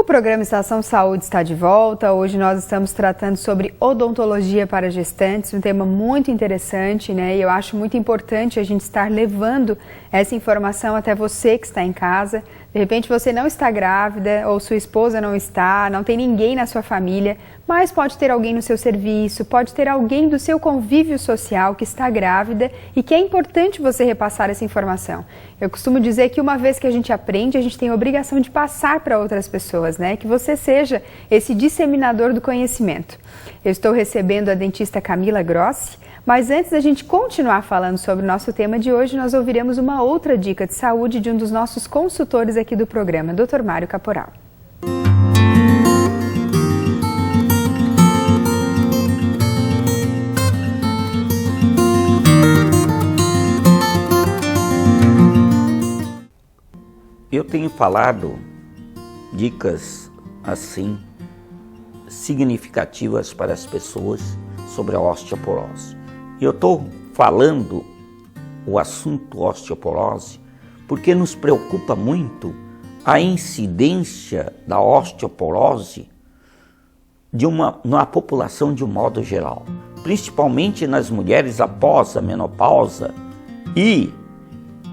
programa Estação Saúde está de volta. Hoje nós estamos tratando sobre odontologia para gestantes, um tema muito interessante, né? E eu acho muito importante a gente estar levando essa informação até você que está em casa. De repente você não está grávida ou sua esposa não está, não tem ninguém na sua família, mas pode ter alguém no seu serviço, pode ter alguém do seu convívio social que está grávida e que é importante você repassar essa informação. Eu costumo dizer que uma vez que a gente aprende, a gente tem a obrigação de passar para outras pessoas, né? Que você seja esse disseminador do conhecimento. Eu estou recebendo a dentista Camila Grossi, mas antes da gente continuar falando sobre o nosso tema de hoje, nós ouviremos uma outra dica de saúde de um dos nossos consultores aqui do programa, Dr. Mário Caporal. Eu tenho falado dicas assim significativas para as pessoas sobre a osteoporose. Eu estou falando o assunto osteoporose porque nos preocupa muito a incidência da osteoporose na população de um modo geral, principalmente nas mulheres após a menopausa e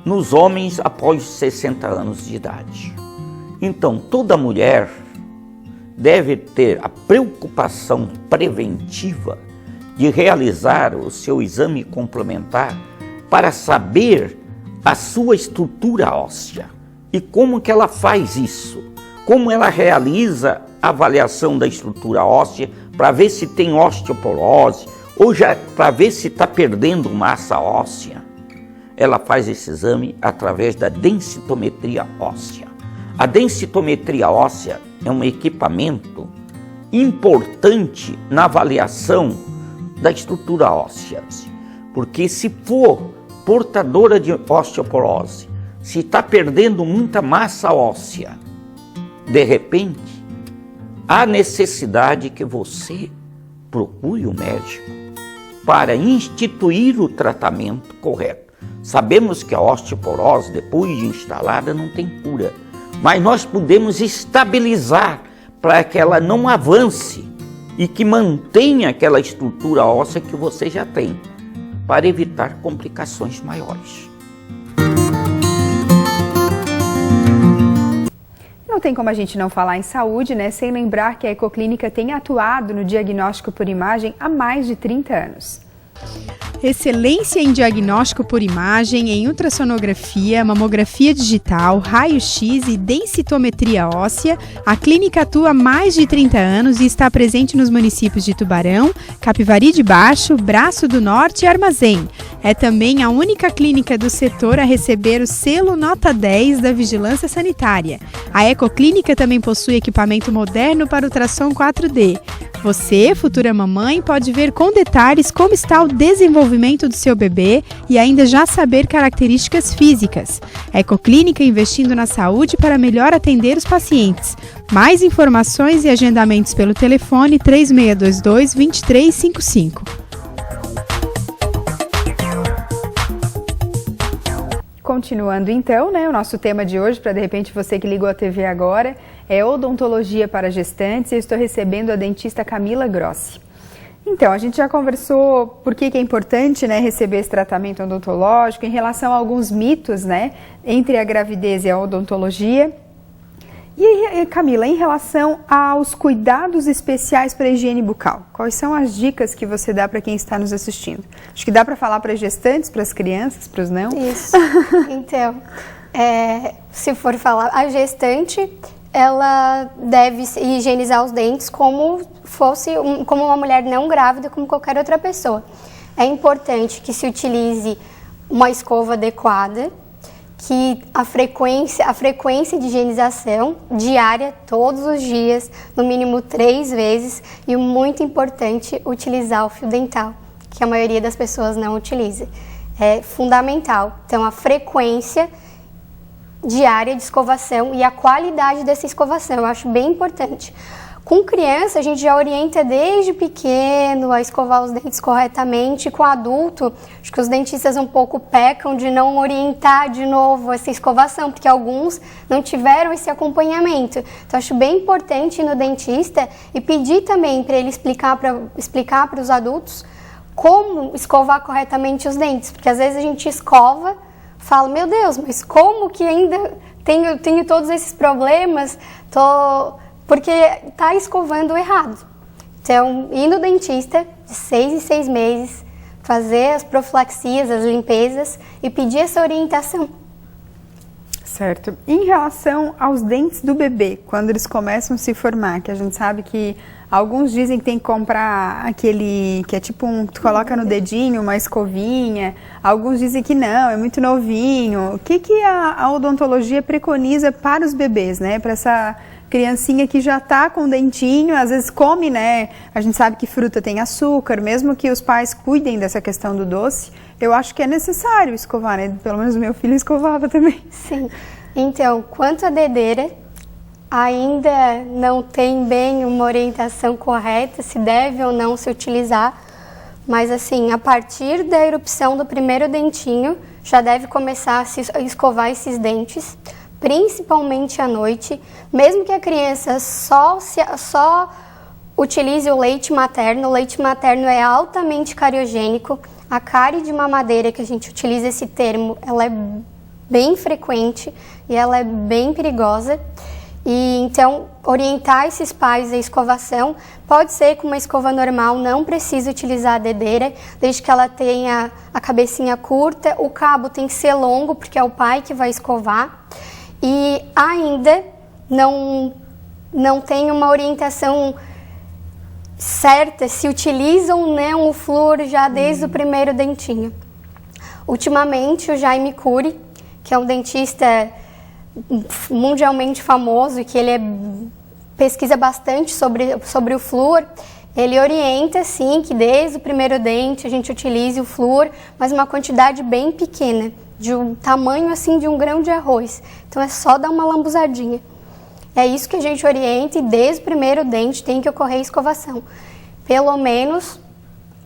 nos homens após 60 anos de idade. Então, toda mulher deve ter a preocupação preventiva de realizar o seu exame complementar para saber a sua estrutura óssea e como que ela faz isso, como ela realiza a avaliação da estrutura óssea para ver se tem osteoporose ou já para ver se está perdendo massa óssea. Ela faz esse exame através da densitometria óssea. A densitometria óssea é um equipamento importante na avaliação da estrutura óssea, porque se for portadora de osteoporose, se está perdendo muita massa óssea, de repente, há necessidade que você procure o médico para instituir o tratamento correto. Sabemos que a osteoporose, depois de instalada, não tem cura, mas nós podemos estabilizar para que ela não avance e que mantenha aquela estrutura óssea que você já tem, para evitar complicações maiores. Não tem como a gente não falar em saúde, né? Sem lembrar que a Ecoclínica tem atuado no diagnóstico por imagem há mais de 30 anos. Excelência em diagnóstico por imagem, em ultrassonografia, mamografia digital, raio-x e densitometria óssea, a clínica atua há mais de 30 anos e está presente nos municípios de Tubarão, Capivari de Baixo, Braço do Norte e Armazém. É também a única clínica do setor a receber o selo Nota 10 da Vigilância Sanitária. A Ecoclínica também possui equipamento moderno para ultrassom 4D. Você, futura mamãe, pode ver com detalhes como está o desenvolvimento do seu bebê e ainda já saber características físicas. A Ecoclínica investindo na saúde para melhor atender os pacientes. Mais informações e agendamentos pelo telefone 3622-2355. Continuando então, né, o nosso tema de hoje, para de repente você que ligou a TV agora, é odontologia para gestantes e eu estou recebendo a dentista Camila Grossi. Então, a gente já conversou por que é importante, né, receber esse tratamento odontológico em relação a alguns mitos, né, entre a gravidez e a odontologia. E Camila, em relação aos cuidados especiais para a higiene bucal, quais são as dicas que você dá para quem está nos assistindo? Acho que dá para falar para as gestantes, para as crianças, para os não? Isso. Então, se for falar, a gestante, ela deve higienizar os dentes como como uma mulher não grávida, como qualquer outra pessoa. É importante que se utilize uma escova adequada, que a frequência de higienização diária, todos os dias, no mínimo 3 vezes, e muito importante utilizar o fio dental, que a maioria das pessoas não utiliza. É fundamental. Então, a frequência diária de escovação e a qualidade dessa escovação, eu acho bem importante. Com criança, a gente já orienta desde pequeno a escovar os dentes corretamente. Com adulto, acho que os dentistas um pouco pecam de não orientar de novo essa escovação, porque alguns não tiveram esse acompanhamento. Então, acho bem importante ir no dentista e pedir também para ele explicar para os adultos como escovar corretamente os dentes. Porque às vezes a gente escova, fala, meu Deus, mas como que ainda tenho todos esses problemas? Porque está escovando errado. Então, ir no dentista de 6 em 6 meses, fazer as profilaxias, as limpezas e pedir essa orientação. Certo. Em relação aos dentes do bebê, quando eles começam a se formar, que a gente sabe que alguns dizem que tem que comprar aquele que é tipo tu coloca no dedinho, uma escovinha. Alguns dizem que não, é muito novinho. O que a odontologia preconiza para os bebês, né? Para essa criancinha que já está com o dentinho, às vezes come, né? A gente sabe que fruta tem açúcar, mesmo que os pais cuidem dessa questão do doce, eu acho que é necessário escovar, né? Pelo menos o meu filho escovava também. Sim. Então, quanto à dedeira, ainda não tem bem uma orientação correta, se deve ou não se utilizar, mas assim, a partir da erupção do primeiro dentinho, já deve começar a escovar esses dentes, principalmente à noite, mesmo que a criança só utilize o leite materno é altamente cariogênico. A cárie de mamadeira, que a gente utiliza esse termo, ela é bem frequente e ela é bem perigosa. E então, orientar esses pais à escovação pode ser com uma escova normal, não precisa utilizar a dedeira, desde que ela tenha a cabecinha curta, o cabo tem que ser longo, porque é o pai que vai escovar. E ainda não tem uma orientação certa se utiliza ou não o flúor já desde o primeiro dentinho. Ultimamente, o Jaime Cury, que é um dentista mundialmente famoso e que ele pesquisa bastante sobre o flúor, ele orienta, sim, que desde o primeiro dente a gente utilize o flúor, mas uma quantidade bem pequena, de um tamanho assim de um grão de arroz. Então é só dar uma lambuzadinha. É isso que a gente orienta e desde o primeiro dente tem que ocorrer escovação. Pelo menos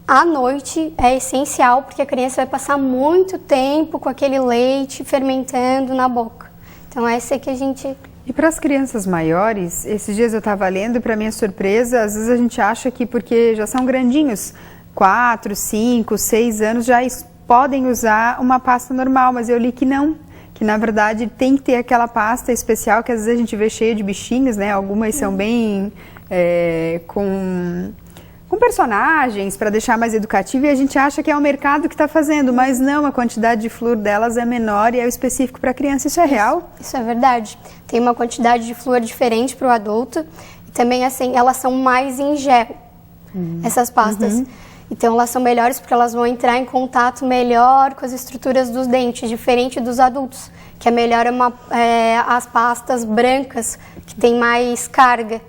à noite é essencial, porque a criança vai passar muito tempo com aquele leite fermentando na boca. Então essa é que a gente... E para as crianças maiores, esses dias eu estava lendo, para minha surpresa, às vezes a gente acha que porque já são grandinhos, 4, 5, 6 anos, já podem usar uma pasta normal, mas eu li que não, que na verdade tem que ter aquela pasta especial que às vezes a gente vê cheia de bichinhos, né? Algumas são bem com personagens para deixar mais educativo e a gente acha que é o mercado que está fazendo, mas não, a quantidade de flúor delas é menor e é o específico para a criança. Isso é real? Isso é verdade. Tem uma quantidade de flúor diferente para o adulto e também assim, elas são mais em gel, essas pastas. Então elas são melhores porque elas vão entrar em contato melhor com as estruturas dos dentes, diferente dos adultos, que é melhor as pastas brancas, que tem mais carga.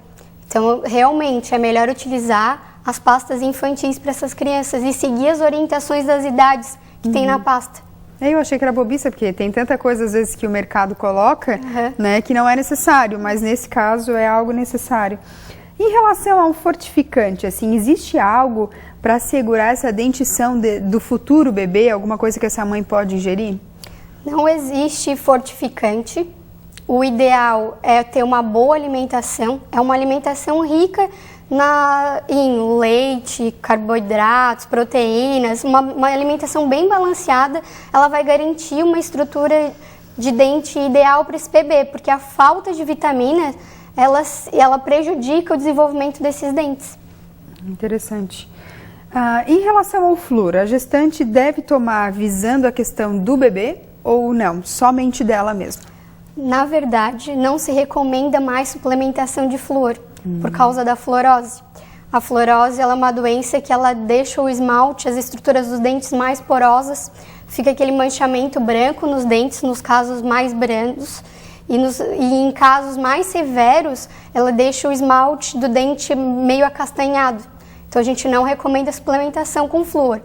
Então realmente é melhor utilizar as pastas infantis para essas crianças e seguir as orientações das idades que tem na pasta. Eu achei que era bobiça, porque tem tanta coisa às vezes que o mercado coloca, né, que não é necessário, mas nesse caso é algo necessário. Em relação ao fortificante, assim, existe algo para assegurar essa dentição do futuro bebê, alguma coisa que essa mãe pode ingerir? Não existe fortificante. O ideal é ter uma boa alimentação, é uma alimentação rica em leite, carboidratos, proteínas, uma alimentação bem balanceada, ela vai garantir uma estrutura de dente ideal para esse bebê, porque a falta de vitaminas, ela prejudica o desenvolvimento desses dentes. Interessante. Em relação ao flúor, a gestante deve tomar visando a questão do bebê ou não, somente dela mesma? Na verdade, não se recomenda mais suplementação de flúor, por causa da fluorose. A fluorose ela é uma doença que ela deixa o esmalte, as estruturas dos dentes mais porosas, fica aquele manchamento branco nos dentes, nos casos mais brandos, e em casos mais severos, ela deixa o esmalte do dente meio acastanhado. Então a gente não recomenda a suplementação com flúor.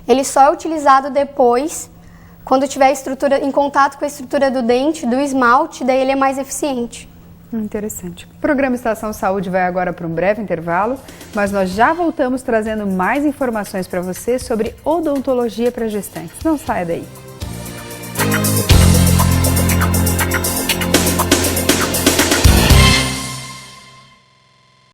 Ele só é utilizado depois, quando tiver em contato com a estrutura do dente, do esmalte, daí ele é mais eficiente. Interessante. O programa Estação Saúde vai agora para um breve intervalo, mas nós já voltamos trazendo mais informações para você sobre odontologia para gestantes. Não saia daí.